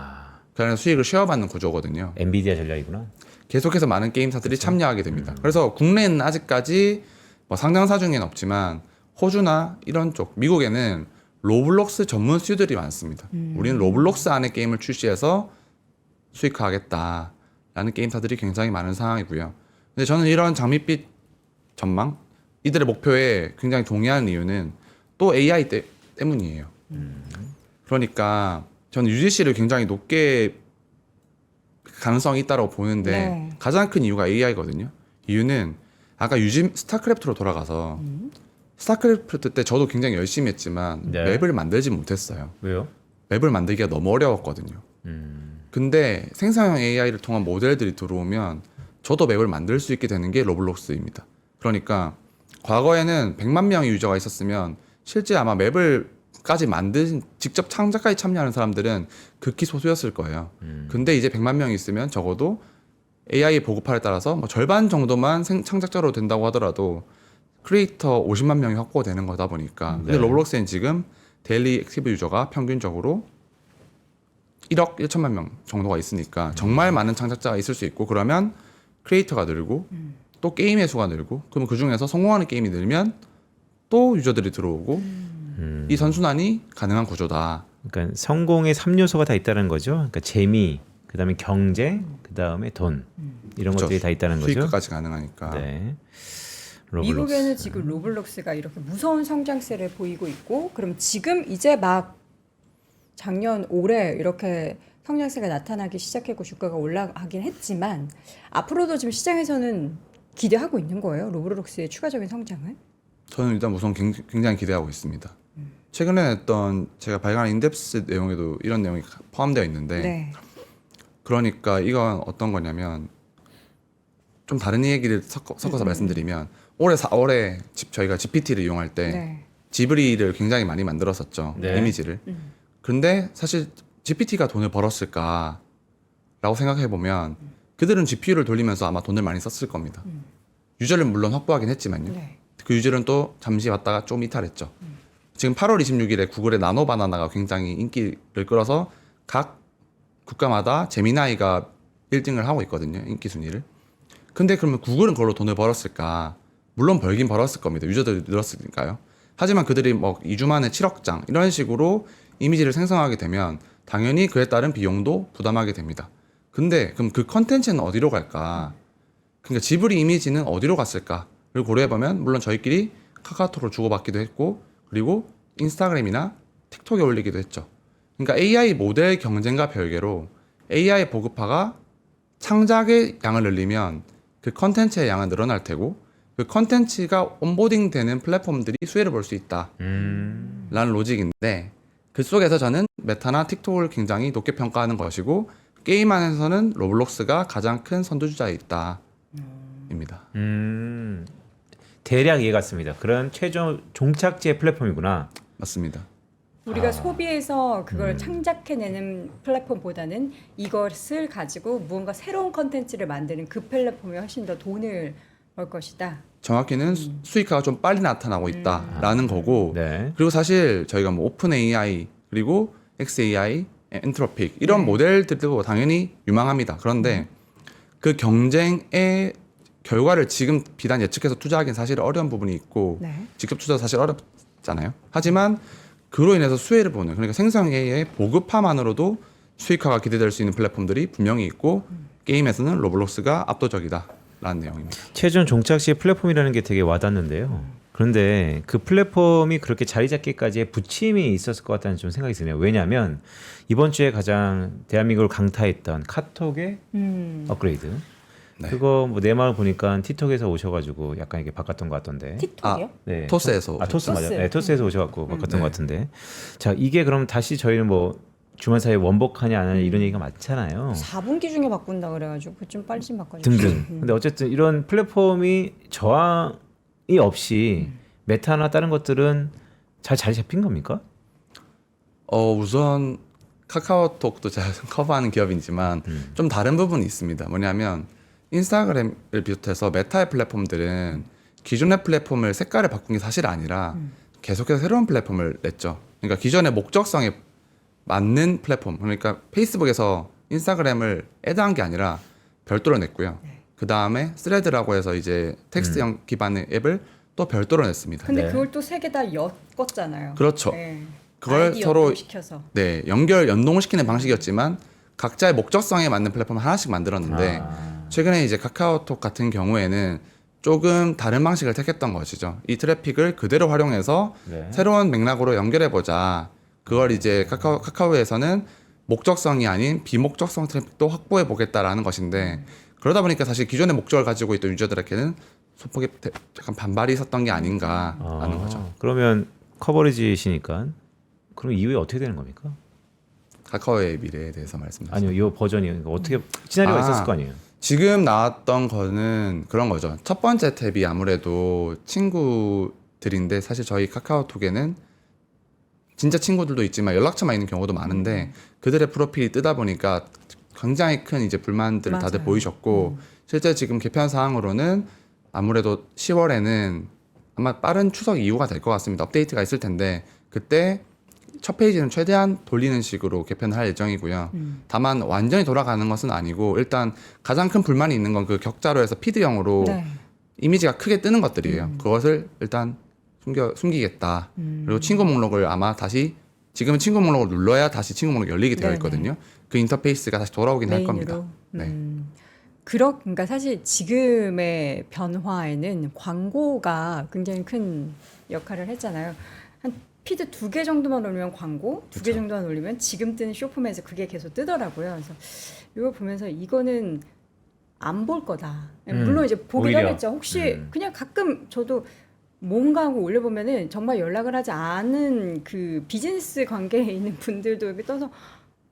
그 안에 수익을 쉐어받는 구조거든요. 엔비디아 전략이구나. 계속해서 많은 게임사들이 참여하게 됩니다. 그래서 국내는 아직까지 뭐 상장사 중에는 없지만 호주나 이런 쪽, 미국에는 로블록스 전문 스튜디오들이 많습니다. 우리는 로블록스 안에 게임을 출시해서 수익화하겠다라는 게임사들이 굉장히 많은 상황이고요. 근데 저는 이런 장밋빛 전망, 이들의 목표에 굉장히 동의하는 이유는 또 AI 때문이에요. 그러니까 저는 UGC를 굉장히 높게 가능성이 있다고 보는데 네. 가장 큰 이유가 AI거든요. 이유는 아까 유진 스타크래프트로 돌아가서 스타크래프트 때 저도 굉장히 열심히 했지만 네. 맵을 만들지 못했어요. 왜요? 맵을 만들기가 너무 어려웠거든요. 근데 생성형 AI를 통한 모델들이 들어오면 저도 맵을 만들 수 있게 되는 게 로블록스입니다. 그러니까 과거에는 100만 명의 유저가 있었으면 실제 아마 맵을까지 만든 직접 창작까지 참여하는 사람들은 극히 소수였을 거예요. 근데 이제 100만 명이 있으면 적어도 AI 보급화에 따라서 뭐 절반 정도만 창작자로 된다고 하더라도 크리에이터 50만 명이 확보되는 거다 보니까 근데 네. 로블록스는 지금 데일리 액티브 유저가 평균적으로 1억 1천만 명 정도가 있으니까 정말 많은 창작자가 있을 수 있고 그러면 크리에이터가 늘고 또 게임의 수가 늘고 그러면 그 중에서 성공하는 게임이 늘면 또 유저들이 들어오고 이 선순환이 가능한 구조다. 그러니까 성공의 3요소가 다 있다는 거죠. 그러니까 재미, 그다음에 경제, 그다음에 돈 이런 그렇죠. 것들이 다 있다는 거죠. 수익화까지 가능하니까. 네. 로블록스. 미국에는 지금 로블록스가 이렇게 무서운 성장세를 보이고 있고 그럼 지금 이제 막 작년 올해 이렇게 성장세가 나타나기 시작했고 주가가 올라가긴 했지만 앞으로도 지금 시장에서는 기대하고 있는 거예요. 로블록스의 추가적인 성장을. 저는 일단 우선 굉장히 기대하고 있습니다. 최근에 했던 제가 발간한 인덱스 내용에도 이런 내용이 포함되어 있는데 네. 그러니까 이건 어떤 거냐면 좀 다른 얘기를 섞어서 말씀드리면 올해 4월에 저희가 GPT를 이용할 때 네. 지브리를 굉장히 많이 만들었었죠. 네. 이미지를. 근데 사실 GPT가 돈을 벌었을까라고 생각해 보면 그들은 GPU를 돌리면서 아마 돈을 많이 썼을 겁니다. 유저를 물론 확보하긴 했지만요. 네. 그 유저는 또 잠시 왔다가 좀 이탈했죠. 지금 8월 26일에 구글의 나노 바나나가 굉장히 인기를 끌어서 각 국가마다 제미나이가 1등을 하고 있거든요. 인기 순위를. 근데 그러면 구글은 그걸로 돈을 벌었을까? 물론 벌긴 벌었을 겁니다. 유저들이 늘었으니까요. 하지만 그들이 뭐 2주 만에 7억 장 이런 식으로 이미지를 생성하게 되면 당연히 그에 따른 비용도 부담하게 됩니다. 근데 그럼 그 컨텐츠는 어디로 갈까? 그러니까 지브리 이미지는 어디로 갔을까를 고려해보면 물론 저희끼리 카카오톡으로 주고받기도 했고 그리고 인스타그램이나 틱톡에 올리기도 했죠. 그러니까 AI 모델 경쟁과 별개로 AI 보급화가 창작의 양을 늘리면 그 컨텐츠의 양은 늘어날 테고 그 컨텐츠가 온보딩 되는 플랫폼들이 수혜를 볼 수 있다라는 로직인데 그 속에서 저는 메타나 틱톡을 굉장히 높게 평가하는 것이고 게임 안에서는 로블록스가 가장 큰 선두주자에 있다입니다. 대략 이해 갔습니다. 그런 최종 종착지의 플랫폼이구나. 맞습니다. 우리가 소비해서 그걸 창작해내는 플랫폼보다는 이것을 가지고 무언가 새로운 컨텐츠를 만드는 그 플랫폼이 훨씬 더 돈을 벌 것이다. 정확히는 수익화가 좀 빨리 나타나고 있다라는 거고 네. 그리고 사실 저희가 뭐 오픈 AI 그리고 XAI, 엔트로픽 이런 모델들도 당연히 유망합니다. 그런데 그 경쟁의 결과를 지금 비단 예측해서 투자하기는 사실 어려운 부분이 있고 네. 직접 투자도 사실 어렵잖아요. 하지만 그로 인해서 수혜를 보는 그러니까 생성 AI의 보급화만으로도 수익화가 기대될 수 있는 플랫폼들이 분명히 있고 게임에서는 로블록스가 압도적이다라는 내용입니다. 최종 종착지의 플랫폼이라는 게 되게 와닿는데요. 그런데 그 플랫폼이 그렇게 자리 잡기까지의 부침이 있었을 것 같다는 좀 생각이 드네요. 왜냐하면 이번 주에 가장 대한민국을 강타했던 카톡의 업그레이드. 네. 그거 뭐 내 말 보니까 틱톡에서 오셔가지고 약간 이게 바꿨던 것 같던데. 틱톡이요? 네. 토스에서 토스 맞아요. 토스. 네, 토스에서 오셔갖고 바꿨던 네. 것 같은데. 자 이게 그럼 다시 저희는 뭐 주말 사이에 원복하냐 안 하냐 이런 얘기가 많잖아요. 4분기 중에 바꾼다 그래가지고 좀 빨리 좀 바꿔주세요. 등등. 근데 어쨌든 이런 플랫폼이 저항이 없이 메타나 다른 것들은 잘 자리 잡힌 겁니까? 우선 카카오톡도 잘 커버하는 기업이지만 좀 다른 부분이 있습니다. 뭐냐면 인스타그램을 비롯해서 메타의 플랫폼들은 기존의 플랫폼을 색깔을 바꾼 게 사실 아니라 계속해서 새로운 플랫폼을 냈죠. 그러니까 기존의 목적성에 맞는 플랫폼, 그러니까 페이스북에서 인스타그램을 애드한 게 아니라 별도로 냈고요. 그 다음에 스레드라고 해서 이제 텍스트형 기반의 앱을 또 별도로 냈습니다. 근데 네. 그걸 또 세 개 다 엮었잖아요. 그렇죠. 네. 그걸 아이디 서로 시켜서. 네, 연동시키는 방식이었지만 각자의 목적성에 맞는 플랫폼을 하나씩 만들었는데 최근에 이제 카카오톡 같은 경우에는 조금 다른 방식을 택했던 것이죠. 이 트래픽을 그대로 활용해서 네. 새로운 맥락으로 연결해보자. 그걸 이제 카카오에서는 목적성이 아닌 비목적성 트래픽도 확보해보겠다라는 것인데 그러다 보니까 사실 기존의 목적을 가지고 있던 유저들에게는 소폭의 약간 반발이 있었던 게 아닌가 하는 거죠. 그러면 커버리지시니까 그럼 이후에 어떻게 되는 겁니까? 카카오의 미래에 대해서 말씀하시죠. 아니요, 이 버전이 그러니까 어떻게 시나리오가 있었을 거 아니에요. 지금 나왔던 거는 그런 거죠. 첫 번째 탭이 아무래도 친구들인데 사실 저희 카카오톡에는 진짜 친구들도 있지만 연락처만 있는 경우도 많은데 그들의 프로필이 뜨다 보니까 굉장히 큰 이제 불만들을 다들 맞아요. 보이셨고 실제 지금 개편 사항으로는 아무래도 10월에는 아마 빠른 추석 이후가 될 것 같습니다. 업데이트가 있을 텐데 그때 첫 페이지는 최대한 돌리는 식으로 개편을 할 예정이고요. 다만 완전히 돌아가는 것은 아니고 일단 가장 큰 불만이 있는 건 그 격자로 해서 피드형으로 네. 이미지가 크게 뜨는 것들이에요. 그것을 일단 숨기겠다. 그리고 친구 목록을 아마 다시 지금은 친구 목록을 눌러야 다시 친구 목록이 열리게 되어 네네. 있거든요. 그 인터페이스가 다시 돌아오긴 할 겁니다. 네. 그러니까 사실 지금의 변화에는 광고가 굉장히 큰 역할을 했잖아요. 한 피드 2개 정도만 올리면 광고, 2개 그쵸. 정도만 올리면 지금 뜨는 쇼폼에서 그게 계속 뜨더라고요. 그래서 이거 보면서 이거는 안 볼 거다. 물론 이제 보긴 오히려. 하겠죠. 혹시 그냥 가끔 저도 뭔가 하고 올려보면은 정말 연락을 하지 않은 그 비즈니스 관계에 있는 분들도 여기 떠서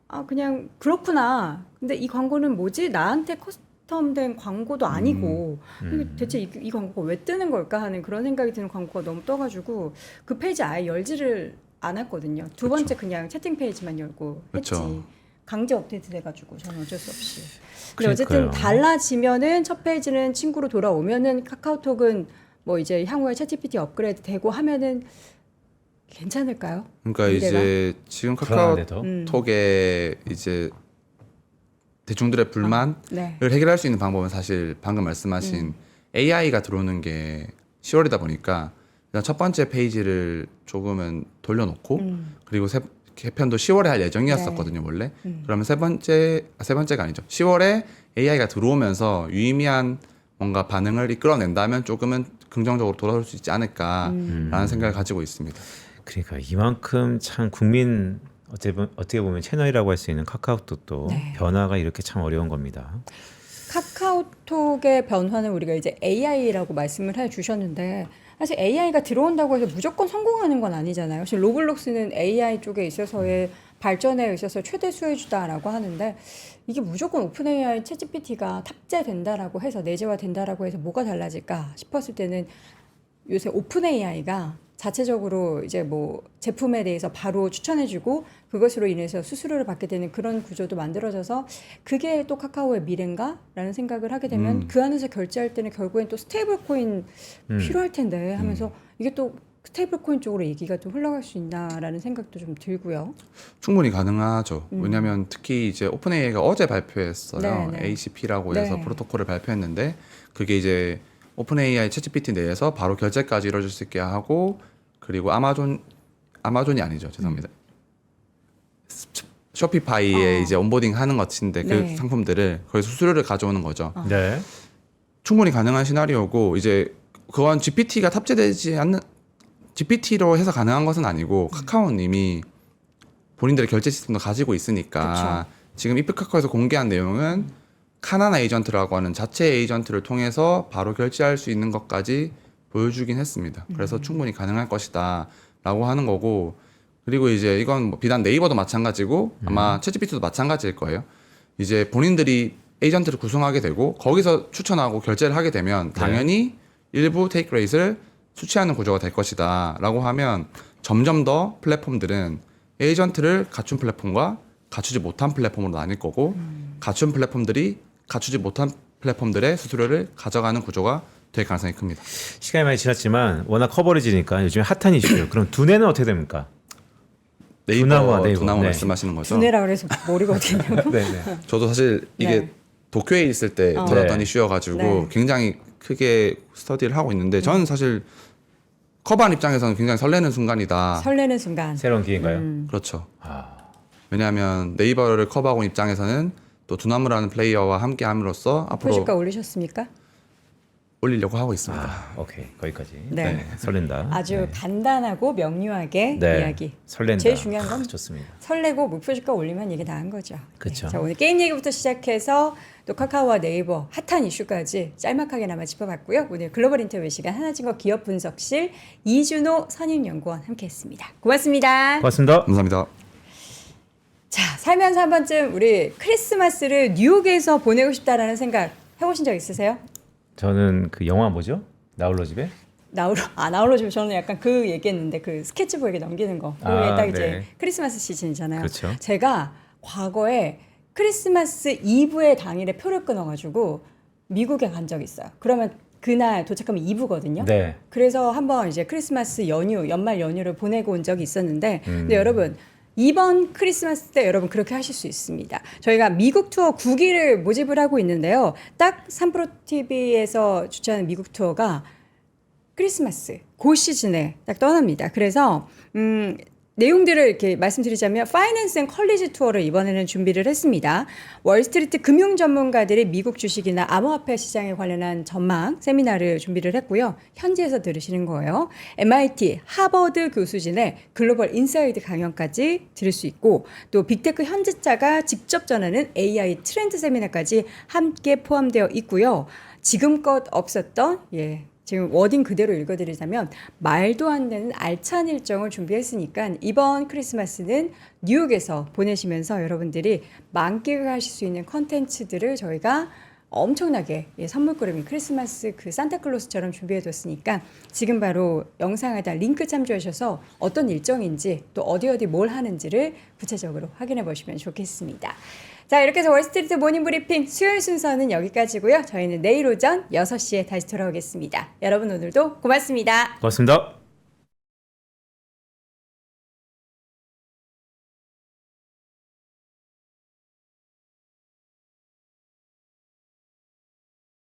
아 그냥 그렇구나. 근데 이 광고는 뭐지? 나한테 커스텀된 광고도 아니고 이게 대체 이 광고가 왜 뜨는 걸까 하는 그런 생각이 드는 광고가 너무 떠가지고 그 페이지 아예 열지를 않았거든요. 두 번째 그냥 채팅 페이지만 열고 했지. 그쵸. 강제 업데이트 돼가지고 저는 어쩔 수 없이. 근데 어쨌든 그러니까요. 달라지면은 첫 페이지는 친구로 돌아오면은 카카오톡은 뭐 이제 향후에 챗GPT 업그레이드 되고 하면은 괜찮을까요? 그러니까 미래가? 이제 지금 불안한데 더. 카카오톡에 이제 대중들의 불만을 네. 해결할 수 있는 방법은 사실 방금 말씀하신 AI가 들어오는 게 10월이다 보니까 일단 첫 번째 페이지를 조금은 돌려놓고 그리고 개편도 10월에 할 예정이었었거든요 원래. 그러면 세 번째가 아니죠. 10월에 AI가 들어오면서 유의미한 뭔가 반응을 이끌어낸다면 조금은 긍정적으로 돌아올 수 있지 않을까라는 생각을 가지고 있습니다. 그러니까 이만큼 참 국민 어떻게 보면 채널이라고 할 수 있는 카카오톡도 네. 변화가 이렇게 참 어려운 겁니다. 카카오톡의 변화는 우리가 이제 AI라고 말씀을 해 주셨는데 사실 AI가 들어온다고 해서 무조건 성공하는 건 아니잖아요. 사실 로블록스는 AI 쪽에 있어서의 발전에 있어서 최대 수혜주다라고 하는데 이게 무조건 오픈 AI 챗GPT가 탑재된다라고 해서 내재화된다라고 해서 뭐가 달라질까 싶었을 때는 요새 오픈 AI가 자체적으로 이제 뭐 제품에 대해서 바로 추천해주고 그것으로 인해서 수수료를 받게 되는 그런 구조도 만들어져서 그게 또 카카오의 미래인가라는 생각을 하게 되면 그 안에서 결제할 때는 결국엔 또 스테이블 코인 필요할 텐데 하면서 이게 또 스테이블 코인 쪽으로 얘기가 좀 흘러갈 수 있나라는 생각도 좀 들고요. 충분히 가능하죠. 왜냐하면 특히 이제 오픈 AI가 어제 발표했어요. 네, 네. ACP라고 해서 네. 프로토콜을 발표했는데 그게 이제 오픈 AI 챗GPT 내에서 바로 결제까지 이루어질 수 있게 하고 그리고 아마존이 아니죠. 죄송합니다. 쇼피파이에 이제 온보딩 하는 것인데 그 네. 상품들을 거기서 수수료를 가져오는 거죠. 네. 충분히 가능한 시나리오고 이제 그건 GPT가 탑재되지 않는 GPT로 해서 가능한 것은 아니고 카카오님이 본인들의 결제 시스템도 가지고 있으니까 지금 이프카카오에서 공개한 내용은 카나나 에이전트라고 하는 자체 에이전트를 통해서 바로 결제할 수 있는 것까지 보여주긴 했습니다. 그래서 충분히 가능할 것이다 라고 하는 거고 그리고 이제 이건 뭐 비단 네이버도 마찬가지고 아마 챗GPT도 마찬가지일 거예요. 이제 본인들이 에이전트를 구성하게 되고 거기서 추천하고 결제를 하게 되면 당연히 일부 테이크 레이트를 수취하는 구조가 될 것이다 라고 하면 점점 더 플랫폼들은 에이전트를 갖춘 플랫폼과 갖추지 못한 플랫폼으로 나뉠 거고 갖춘 플랫폼들이 갖추지 못한 플랫폼들의 수수료를 가져가는 구조가 될 가능성이 큽니다. 시간이 많이 지났지만 워낙 커버리지니까 요즘에 핫한 이슈예요. 그럼 두뇌는 어떻게 됩니까? 두나무와 네이버. 두나무 네. 말씀하시는 거죠? 두뇌라 그래서 머리가 어디 있냐고. 네, 네. 저도 사실 이게 네. 도쿄에 있을 때 들었던 네. 이슈여가지고 네. 굉장히 크게 스터디를 하고 있는데 저는 사실 커버한 입장에서는 굉장히 설레는 순간이다. 설레는 순간. 새로운 기회인가요? 그렇죠. 아, 왜냐하면 네이버를 커버하고 있는 입장에서는 또 두나무라는 플레이어와 함께 함으로써 앞으로 표시가 올리셨습니까? 올리려고 하고 있습니다. 오케이 거기까지. 네. 설렌다. 아주 네. 간단하고 명료하게 네. 이야기. 설렌다. 제일 중요한 건 좋습니다. 설레고 목표 주가 올리면 이게 나은 거죠. 그쵸. 자, 오늘 게임 얘기부터 시작해서 또 카카오와 네이버 핫한 이슈까지 짤막하게나마 짚어봤고요. 오늘 글로벌 인터뷰 시간 하나증거 기업 분석실 이준호 선임연구원 함께했습니다. 고맙습니다. 고맙습니다. 감사합니다. 자, 살면서 한 번쯤 우리 크리스마스를 뉴욕에서 보내고 싶다라는 생각 해보신 적 있으세요? 저는 그 영화 뭐죠? 나홀로 집에? 나홀로 집 저는 약간 그 얘기했는데 그 스케치북에 넘기는 거. 그게 아, 딱 이제 네. 크리스마스 시즌이잖아요. 그렇죠. 제가 과거에 크리스마스 이브의 당일에 표를 끊어가지고 미국에 간 적이 있어요. 그러면 그날 도착하면 이브거든요. 네. 그래서 한번 이제 크리스마스 연휴, 연말 연휴를 보내고 온 적이 있었는데, 근데 여러분 이번 크리스마스 때 여러분 그렇게 하실 수 있습니다. 저희가 미국 투어 9기를 모집을 하고 있는데요. 딱 삼프로 TV에서 주최하는 미국 투어가 크리스마스 그 시즌에 딱 떠납니다. 그래서 내용들을 이렇게 말씀드리자면 파이낸스 앤 컬리지 투어를 이번에는 준비를 했습니다. 월스트리트 금융 전문가들이 미국 주식이나 암호화폐 시장에 관련한 전망 세미나를 준비를 했고요. 현지에서 들으시는 거예요. MIT, 하버드 교수진의 글로벌 인사이드 강연까지 들을 수 있고 또 빅테크 현지자가 직접 전하는 AI 트렌드 세미나까지 함께 포함되어 있고요. 지금껏 없었던 지금 워딩 그대로 읽어드리자면 말도 안 되는 알찬 일정을 준비했으니까 이번 크리스마스는 뉴욕에서 보내시면서 여러분들이 만끽을 하실 수 있는 컨텐츠들을 저희가 엄청나게 선물꾸러미 크리스마스 그 산타클로스처럼 준비해뒀으니까 지금 바로 영상 하단 링크 참조하셔서 어떤 일정인지 또 어디 뭘 하는지를 구체적으로 확인해 보시면 좋겠습니다. 자, 이렇게 해서 월스트리트 모닝 브리핑 수요일 순서는 여기까지고요. 저희는 내일 오전 6시에 다시 돌아오겠습니다. 여러분 오늘도 고맙습니다. 고맙습니다.